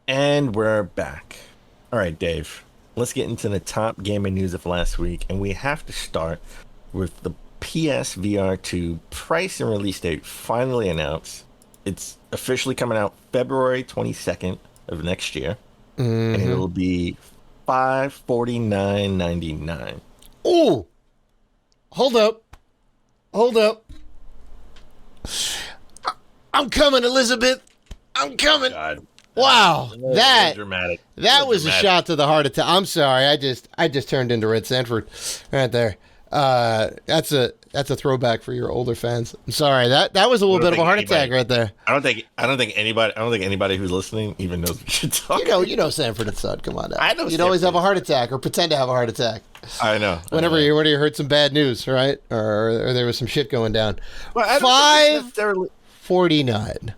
And we're back. All right, Dave. Let's get into the top gaming news of last week, and we have to start with the PSVR 2 price and release date finally announced. It's officially coming out February 22nd of next year, and Mm-hmm. it'll be $549.99. Oh, hold up. Hold up. I'm coming, Elizabeth. I'm coming. God, Wow. a little That dramatic. that was a dramatic. shot to the heart attack. I'm sorry. I just turned into Red Sanford right there. That's a throwback for your older fans. I'm sorry. That was a little bit of a heart attack right there. I don't think anybody who's listening even knows what you're talking. You know Sanford and Son. Come on now. I know You'd always Sanford. have a heart attack or pretend to have a heart attack I know. whenever you heard some bad news, right? Or there was some shit going down. Well, I don't think it's necessarily. 549.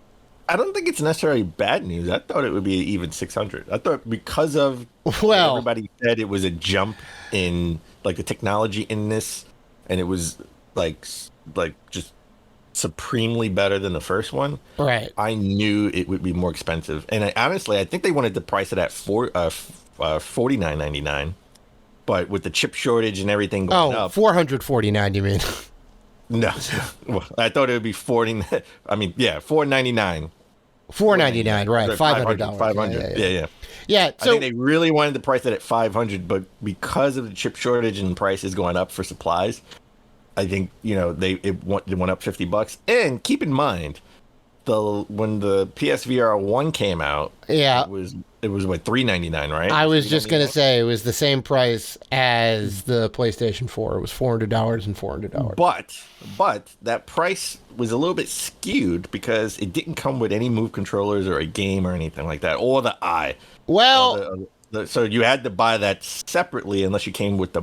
I don't think it's necessarily bad news. I thought it would be even 600. I thought because of Well, everybody said it was a jump in like the technology in this, and it was like just supremely better than the first one. right. I knew it would be more expensive, and I think they wanted to price it at $49.99, but with the chip shortage and everything going Oh, up, 449, you mean? no, well, I thought it would be 40. I mean, yeah, $499. 499, right. $500. 500. Yeah. Yeah, I so think they really wanted to price it at 500, but because of the chip shortage and prices going up for supplies, I think it went up $50. And keep in mind, when the PSVR 1 came out, yeah, it was what, $399, right? I was just going to $399? say it was the same price as the PlayStation 4. It was $400 and $400. But that price was a little bit skewed because it didn't come with any Move controllers or a game or anything like that, or the Eye. Well, So you had to buy that separately unless you bought the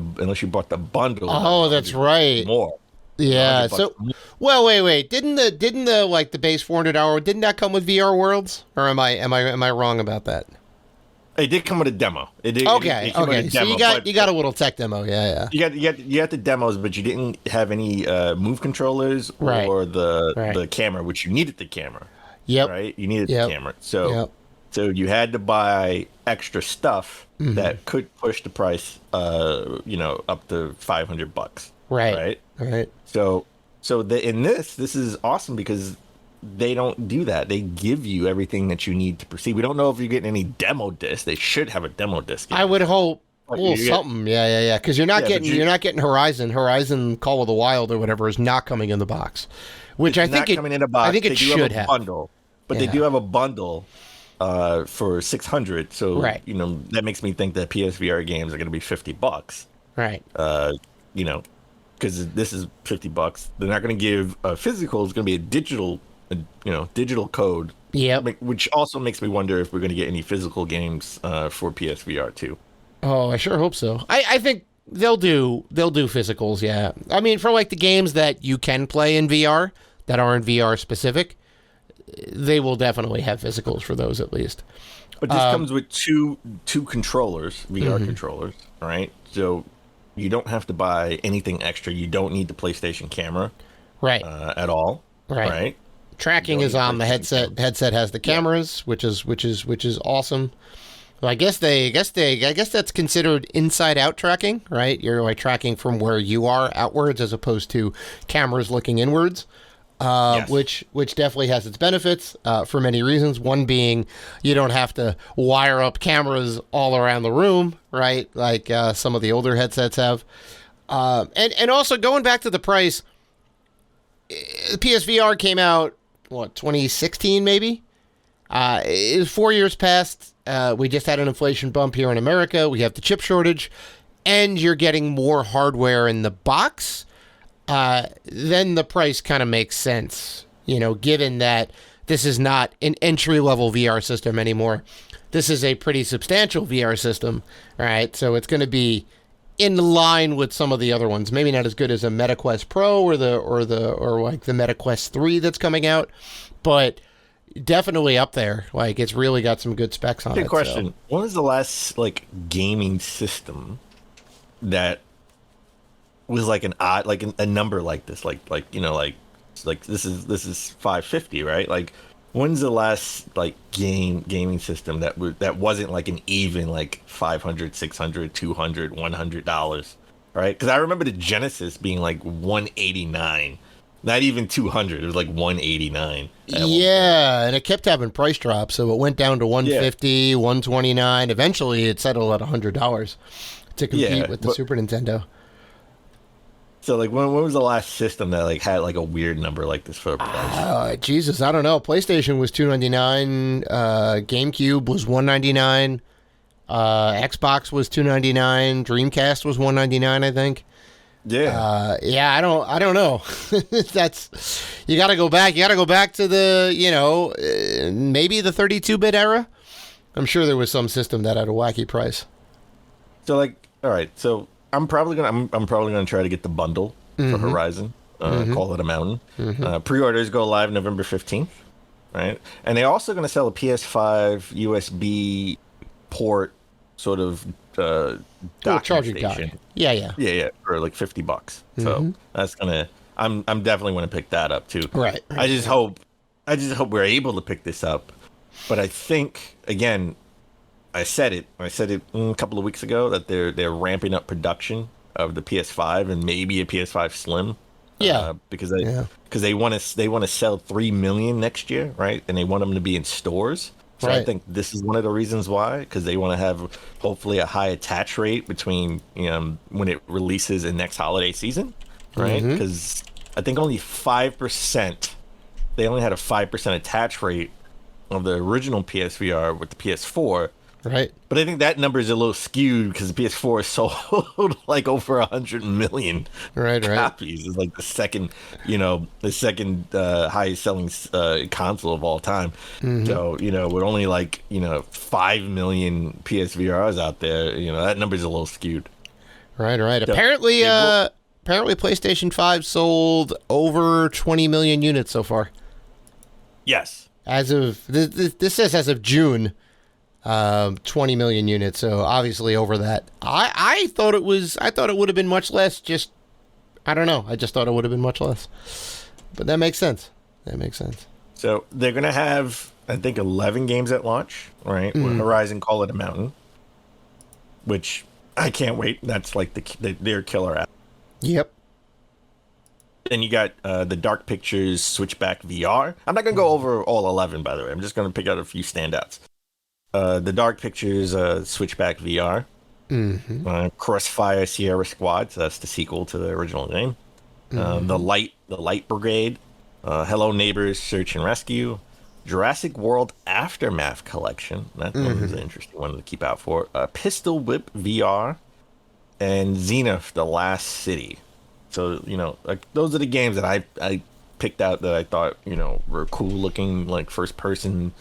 bundle. oh, that's right. More. Yeah. 100 So, bucks more. well, wait. Didn't the like the base $400 didn't that come with VR Worlds? Or am I wrong about that? It did come with a demo. It did. Okay. It came with a So demo, you got a little tech demo. Yeah. you got the demos, but you didn't have any Move controllers Right. or the Right. camera, which you needed the camera. Yep. Right. You needed Yep. the camera. So Yep. so you had to buy extra stuff Mm-hmm. that could push the price, up to $500. Right. Right. So in this is awesome because they don't do that. They give you everything that you need to proceed. We don't know if you're getting any demo disc. They should have a demo disc. I would hope a But little you get- something. Yeah. Because you're not Yeah, but getting you- you're not getting Horizon. Horizon Call of the Wild or whatever is not coming in the box, which I It's think not coming in a box. I think it They do should have a have. bundle, but they Yeah. do have a bundle for 600. So Right. that makes me think that PSVR games are going to be $50. Right. Because this is $50. They're not going to give a physical. It's going to be a digital code. Yep. Which also makes me wonder if we're going to get any physical games for PSVR 2. Oh, I sure hope so. I think they'll do physicals. Yeah. I mean, for like the games that you can play in VR that aren't VR specific, they will definitely have physicals for those at least. But this comes with two controllers, VR Mm-hmm. controllers, all right? So you don't have to buy anything extra. You don't need the PlayStation camera Right. at all, Right. right? Tracking You don't is need on the PlayStation headset. camera. Headset has the cameras, which is awesome. Well, I guess that's considered inside out tracking, right? You're like tracking from where you are outwards as opposed to cameras looking inwards. Yes. Which definitely has its benefits for many reasons. One being you don't have to wire up cameras all around the room, right? Like some of the older headsets have. And also going back to the price, the PSVR came out 2016 maybe. It was 4 years past. We just had an inflation bump here in America. We have the chip shortage, and you're getting more hardware in the box. Then the price kind of makes sense, given that this is not an entry-level VR system anymore. This is a pretty substantial VR system, right? So it's going to be in line with some of the other ones. Maybe not as good as a MetaQuest Pro or like the MetaQuest 3 that's coming out, but definitely up there. Like it's really got some good specs on it. Good question. When was the last gaming system that was like an odd, like a number like this, like this is 550, right? Like When's the last like gaming system that wasn't like an even like 500, 600, 200, $100, right? Because I remember the Genesis being like 189, not even 200. It was like 189 at one point. Yeah, and it kept having price drops, so it went down to Yeah, 150, 129. Eventually, it settled at $100 to compete yeah. with the But Super Nintendo. so like when was the last system that like had like a weird number like this for a price? Jesus, I don't know. PlayStation was 299. GameCube was 199. Xbox was 299. Dreamcast was 199. I think. Yeah. Yeah, I don't know. That's you got to go back. You got to go back to the maybe the 32-bit era. I'm sure there was some system that had a wacky price. So like, all right. So I'm probably gonna try to get the bundle for Horizon. Call it a mountain. Pre-orders go live November 15th, right? And they're also gonna sell a PS5 USB port sort of Oh, docking charging dock. station. Yeah, yeah. Yeah, yeah, for like $50. So that's gonna. I'm definitely gonna pick that up too. Right. I just hope we're able to pick this up. But I think again, I said it. I said it a couple of weeks ago that they're ramping up production of the PS5 and maybe a PS5 Slim. Yeah. Because Yeah. they want to sell 3 million next year, right? And they want them to be in stores. So I Right. think this is one of the reasons why, because they want to have hopefully a high attach rate between when it releases in next holiday season, right? Because I think only 5%. They only had a 5% attach rate of the original PSVR with the PS4. Right. But I think that number is a little skewed because the PS4 is sold like over 100 million Right. Right. copies. It's like the second highest selling console of all time. So, with only like, 5 million PSVRs out there, that number is a little skewed. Right. Right. So, Apparently, it will- apparently, PlayStation 5 sold over 20 million units so far. yes. As of this says as of June, 20 million units. So obviously over that. I thought it was. I thought it would have been much less. Just I don't know. I just thought it would have been much less. But that makes sense. That makes sense. So they're going to have, I think, 11 games at launch, right? With Horizon Call It a Mountain, which I can't wait. That's like their killer app. Yep. Then you got the Dark Pictures Switchback VR. I'm not going to go over all 11, by the way. I'm just going to pick out a few standouts. The Dark Pictures Switchback VR. Crossfire Sierra Squad. So that's the sequel to the original game. The Light Brigade. Hello Neighbors Search and Rescue. Jurassic World Aftermath Collection. That one was an interesting one to keep out for. Pistol Whip VR. And Zenith The Last City. So, like those are the games that I picked out that I thought, were cool looking, like first person,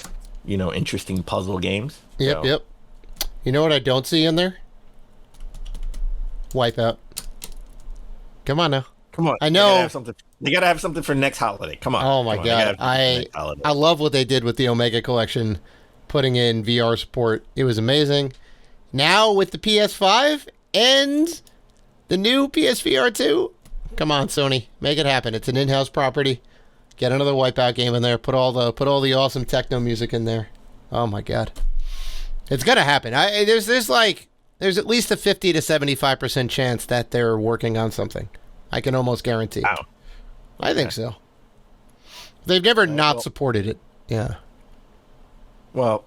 interesting puzzle games. Yep. So, Yep. You know what I don't see in there? Wipeout. Come on now. Come on. I know. They gotta have something for next holiday. Come on. Oh my Come on, they gotta god. have something for I next holiday. I love what they did with the Omega collection, putting in VR support. It was amazing. Now with the PS5 and the new PSVR 2, come on Sony, make it happen. It's an in-house property. Get another Wipeout game in there. Put all the awesome techno music in there. Oh my god, it's gonna happen. There's at least a 50 to 75% chance that they're working on something. I can almost guarantee. Wow. I think so. They've never not well- supported it. Yeah. Well,